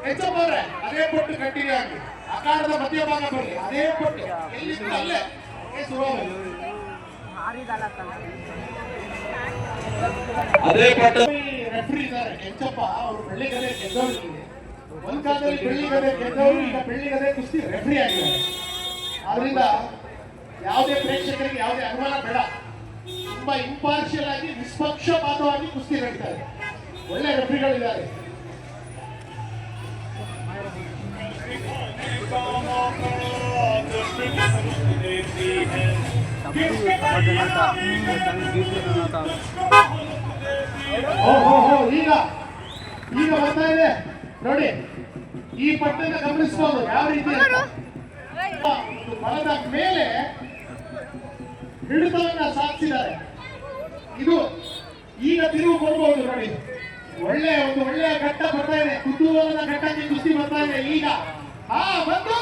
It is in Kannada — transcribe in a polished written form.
ಹೆಚ್ಚಪ್ಪವ್ರೆ ಅದೇ ಪಟ್ಟು ಕಂಟಿನ್ಯೂ ಆಗಿ ಆಕಾರದ ಮಧ್ಯಭಾಗ ಬರಲಿ ಅದೇ ಪಟ್ಟು ಎಲ್ಲಿಂದ ಅಲ್ಲೇ ಅದೇ ಪಟ್ಟು ರೆಫ್ರಿ ಇದ್ದಾರೆ ಕೆಂಚಪ್ಪ ಅವರು ಬೆಳ್ಳಿಗದೆ ಗೆದ್ದವರಿಗೆ ಒಂದ್ ಕಾಲದಲ್ಲಿ ಬೆಳ್ಳಿಗದೆ ಗೆದ್ದವರು ಈಗ ಬೆಳ್ಳಿಗದೆ ಕುಸ್ತಿ ರೆಫ್ರಿ ಆಗಿದ್ದಾರೆ. ಆದ್ರಿಂದ ಯಾವುದೇ ಪ್ರೇಕ್ಷಕರಿಗೆ ಯಾವುದೇ ಅನುಮಾನ ಬೇಡ, ತುಂಬಾ ಇಂಪಾರ್ಷಿಯಲ್ ಆಗಿ ನಿಷ್ಪಕ್ಷಪಾತವಾಗಿ ಕುಸ್ತಿ ನಡೀತಾರೆ. ಒಳ್ಳೆ ರೆಫ್ರಿಗಳಿದ್ದಾರೆ. ಈಗ ಈಗ ಬರ್ತಾ ಇದೆ ನೋಡಿ, ಈ ಪಟ್ಟನ್ನ ಗಮನಿಸಬಹುದು ಯಾವ ರೀತಿ ಬಲದ ಮೇಲೆ ಹಿಡಿತವನ್ನ ಸಾಧಿಸಿದ್ದಾರೆ. ಇದು ಈಗ ತಿರುವು ಕೊಡಬಹುದು ನೋಡಿ, ಒಂದು ಒಳ್ಳೆಯ ಘಟ್ಟ ಬರ್ತಾ ಇದೆ, ಕುತೂಹಲದ ಘಟ್ಟಕ್ಕೆ ಕುಸ್ತಿ ಬರ್ತಾ ಇದೆ. ಈಗ ಬಂದು